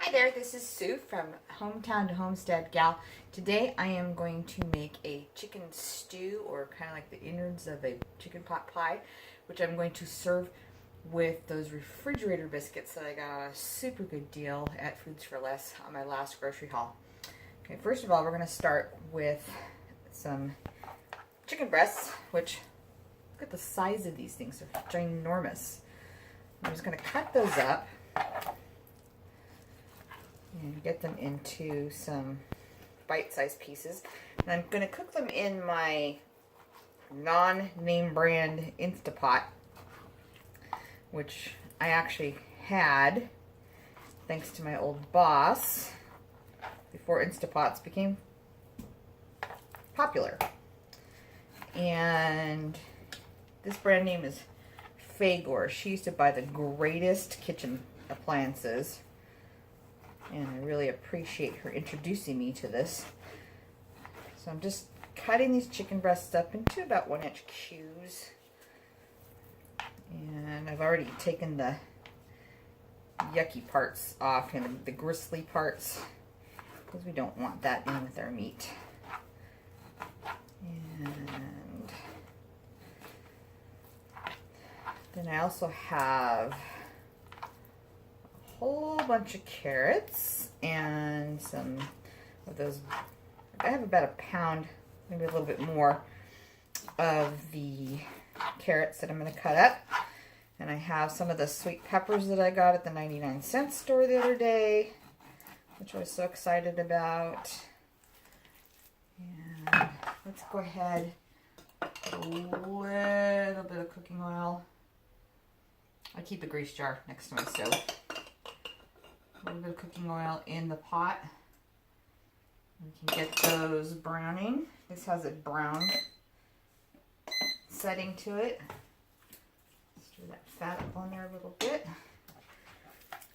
Hi there, this is Sue from Hometown to Homestead Gal. Today I am going to make a chicken stew, or kind of like the innards of a chicken pot pie, which I'm going to serve with those refrigerator biscuits that I got on a super good deal at Foods for Less on my last grocery haul. Okay, first of all, we're going to start with some chicken breasts, which, look at the size of these things, they're ginormous. I'm just going to cut those up and get them into some bite-sized pieces. And I'm going to cook them in my non-name brand Instapot, which I actually had thanks to my old boss before Instapots became popular. And this brand name is Fagor. She used to buy the greatest kitchen appliances, and I really appreciate her introducing me to this. So I'm just cutting these chicken breasts up into about 1-inch cubes. And I've already taken the yucky parts off and the gristly parts, because we don't want that in with our meat. And then I also have whole bunch of carrots and some of those. I have about a pound, maybe a little bit more, of the carrots that I'm going to cut up. And I have some of the sweet peppers that I got at the 99-cent store the other day, which I was so excited about. And let's go ahead, a little bit of cooking oil. I keep a grease jar next to my stove. A little bit of cooking oil in the pot. We can get those browning. This has a brown setting to it. Stir that fat up on there a little bit.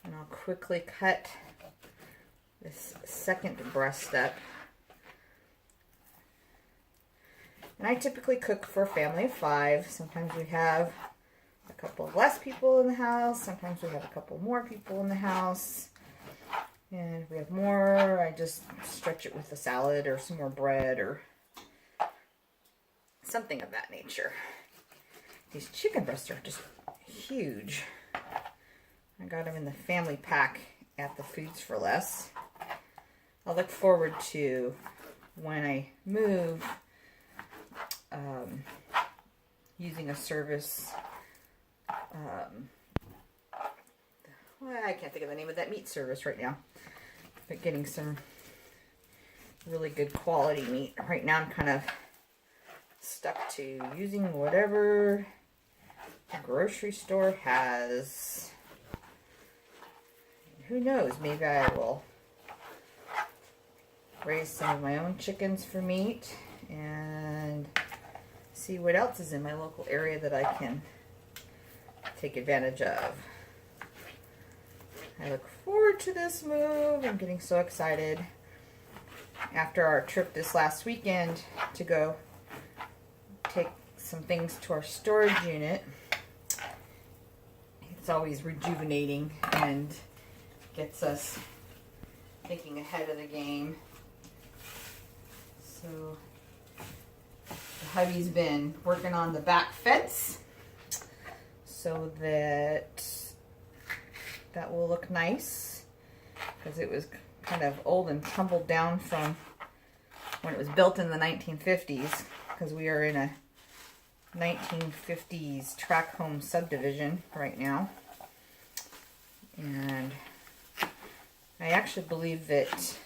And I'll quickly cut this second breast up. And I typically cook for a family of 5. Sometimes we have a couple of less people in the house. Sometimes we have a couple more people in the house. And if we have more, I just stretch it with a salad or some more bread or something of that nature. These chicken breasts are just huge. I got them in the family pack at the Foods for Less. I look forward to, when I move, using a service. Well, I can't think of the name of that meat service right now, but getting some really good quality meat. Right now I'm kind of stuck to using whatever the grocery store has. Who knows, maybe I will raise some of my own chickens for meat and see what else is in my local area that I can take advantage of. I look forward to this move. I'm getting so excited. After our trip this last weekend to go take some things to our storage unit, it's always rejuvenating and gets us thinking ahead of the game. So the hubby's been working on the back fence so that will look nice, because it was kind of old and tumbled down from when it was built in the 1950s, because we are in a 1950s tract home subdivision right now. And I actually believe that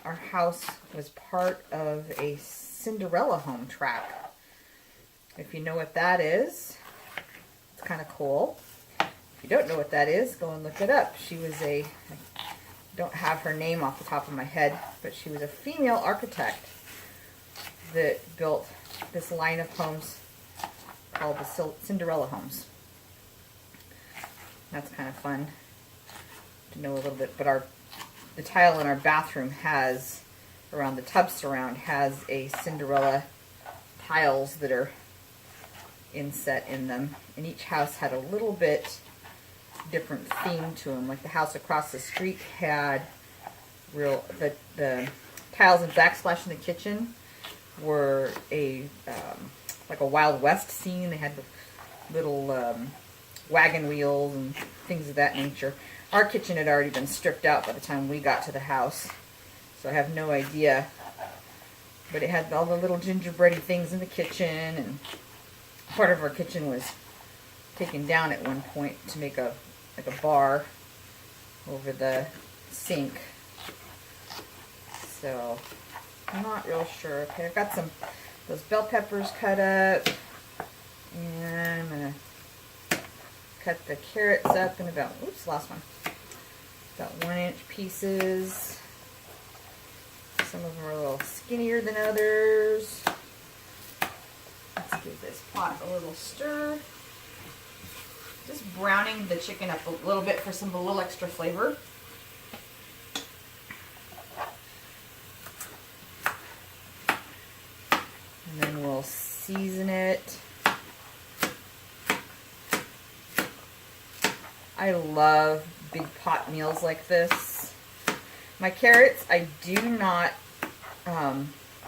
our house was part of a Cinderella home tract. If you know what that is, it's kind of cool. If you don't know what that is, go and look it up. She was I don't have her name off the top of my head, but she was a female architect that built this line of homes called the Cinderella homes. That's kind of fun to know a little bit. But the tile in our bathroom has, around the tub surround, has a Cinderella tiles that are inset in them. And each house had a little bit different theme to them. Like the house across the street had the tiles and backsplash in the kitchen were like a Wild West scene. They had the little wagon wheels and things of that nature. Our kitchen had already been stripped out by the time we got to the house, so I have no idea. But it had all the little gingerbready things in the kitchen, and part of our kitchen was taken down at one point to make a bar over the sink. So I'm not real sure. Okay, I've got those bell peppers cut up, and I'm gonna cut the carrots up in about, oops, last one, about 1-inch pieces. Some of them are a little skinnier than others. Let's give this pot a little stir. Just browning the chicken up a little bit for a little extra flavor. And then we'll season it. I love big pot meals like this. My carrots, I do not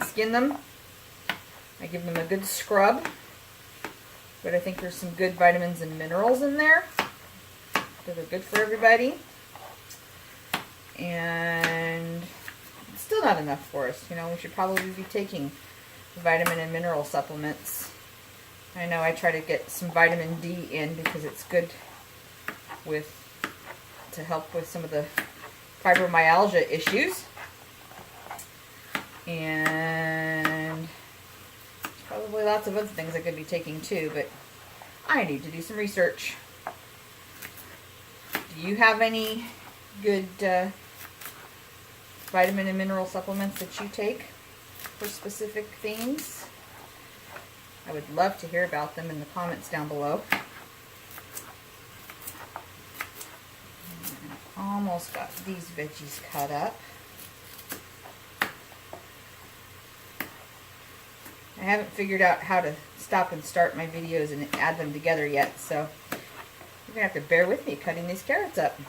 skin them. I give them a good scrub, but I think there's some good vitamins and minerals in there that are good for everybody. And it's still not enough for us. You know, we should probably be taking vitamin and mineral supplements. I know I try to get some vitamin D in because it's good to help with some of the fibromyalgia issues. And probably lots of other things I could be taking too, but I need to do some research. Do you have any good vitamin and mineral supplements that you take for specific things? I would love to hear about them in the comments down below. Almost got these veggies cut up. I haven't figured out how to stop and start my videos and add them together yet, so you're going to have to bear with me cutting these carrots up.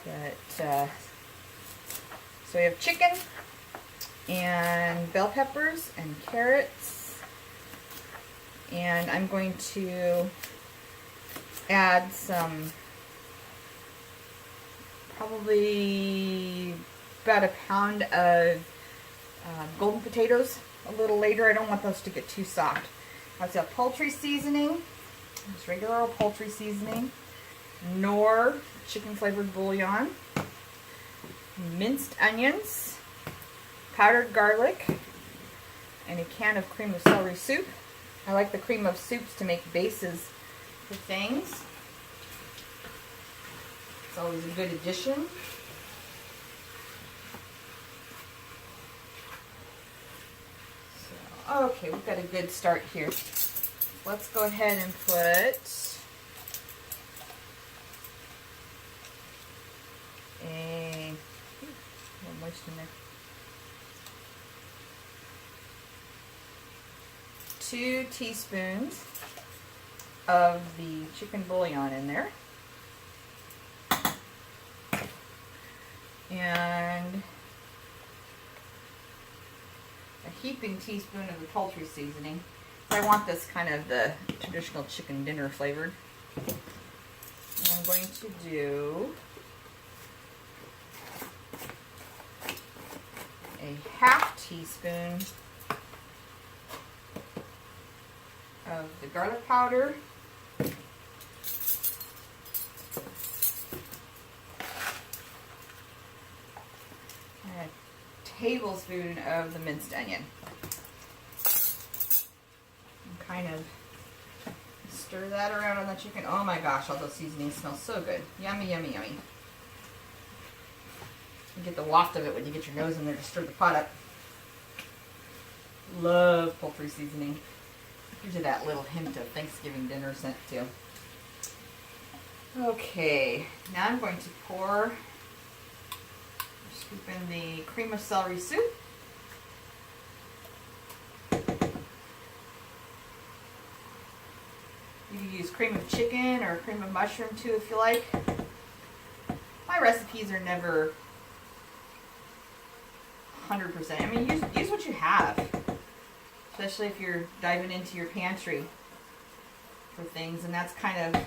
But, so we have chicken and bell peppers and carrots, and I'm going to add some, probably about a pound of golden potatoes a little later. I don't want those to get too soft. I have poultry seasoning, just regular old poultry seasoning, nor chicken flavored bouillon, minced onions, powdered garlic, and a can of cream of celery soup. I like the cream of soups to make bases for things. It's always a good addition. So, okay, we've got a good start here. Let's go ahead and put a little moist in there. 2 teaspoons of the chicken bouillon in there. And a heaping teaspoon of the poultry seasoning. I want this kind of the traditional chicken dinner flavored. And I'm going to do a half teaspoon of the garlic powder, and a tablespoon of the minced onion. And kind of stir that around on the chicken. Oh my gosh, all those seasonings smell so good. Yummy, yummy, yummy. You get the waft of it when you get your nose in there to stir the pot up. Love poultry seasoning. Gives you that little hint of Thanksgiving dinner scent too. Okay, now I'm going to scoop in the cream of celery soup. You can use cream of chicken or cream of mushroom too if you like. My recipes are never 100%. I mean, use what you have, especially if you're diving into your pantry for things, and that's kind of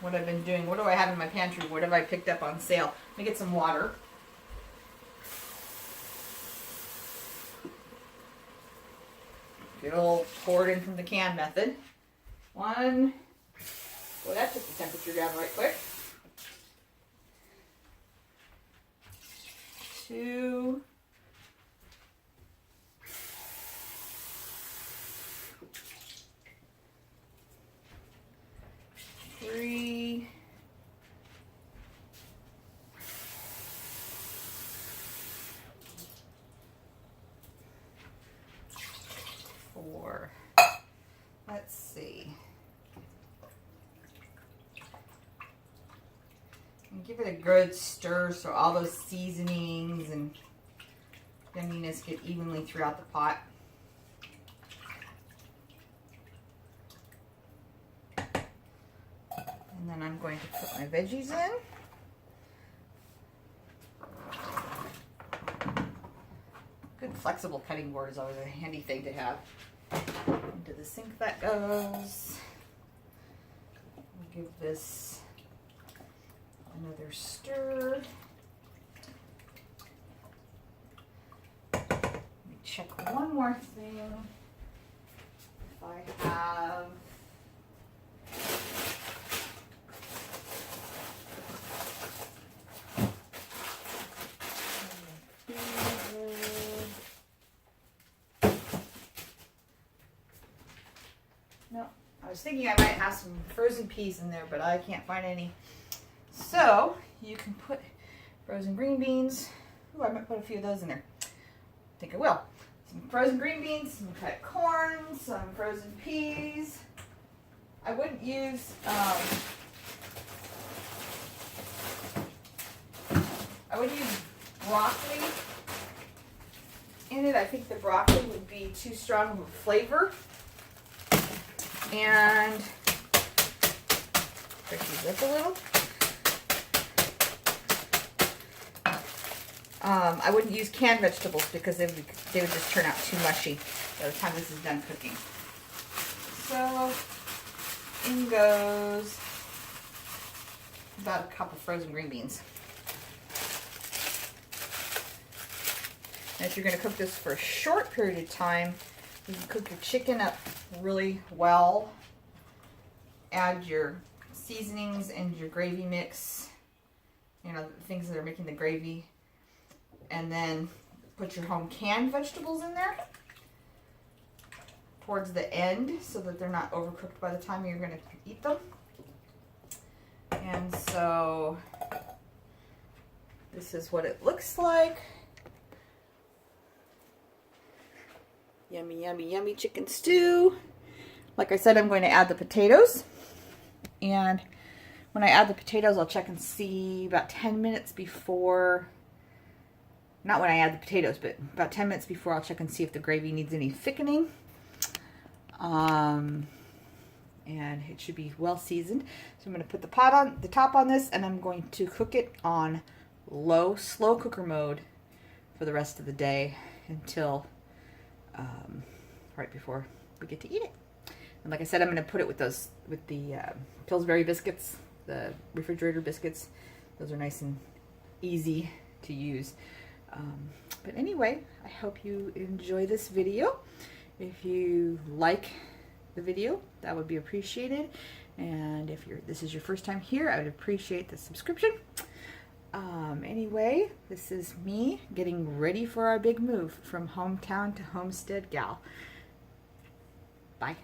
what I've been doing. What do I have in my pantry? What have I picked up on sale? Let me get some water. Get a little poured in from the can method. One. Well, that took the temperature down right quick. 2. 3. 4. Let's see. And give it a good stir so all those seasonings and yumminess get evenly throughout the pot. And then I'm going to put my veggies in. Good flexible cutting board is always a handy thing to have. Into the sink that goes. We'll give this another stir. Let me check one more thing. If I have no, I was thinking I might have some frozen peas in there, but I can't find any. So you can put frozen green beans. Ooh, I might put a few of those in there. I think I will. Some frozen green beans, some cut corn, some frozen peas. I wouldn't use broccoli in it. I think the broccoli would be too strong of a flavor. And push these up a little. I wouldn't use canned vegetables because they would just turn out too mushy by the time this is done cooking. So in goes about a cup of frozen green beans. And if you're going to cook this for a short period of time, you can cook your chicken up really well. Add your seasonings and your gravy mix, you know, the things that are making the gravy. And then put your home canned vegetables in there towards the end so that they're not overcooked by the time you're going to eat them. And so this is what it looks like. Yummy, yummy, yummy chicken stew. Like I said, I'm going to add the potatoes. And when I add the potatoes, I'll check and see about 10 minutes before. Not when I add the potatoes, but about 10 minutes before I'll check and see if the gravy needs any thickening. And it should be well seasoned. So I'm going to put the top on this, and I'm going to cook it on slow cooker mode for the rest of the day until right before we get to eat it. And like I said, I'm going to put it with the Pillsbury biscuits, the refrigerator biscuits. Those are nice and easy to use. But anyway, I hope you enjoy this video. If you like the video, that would be appreciated. And if this is your first time here, I would appreciate the subscription. Anyway, this is me getting ready for our big move from hometown to homestead gal. Bye.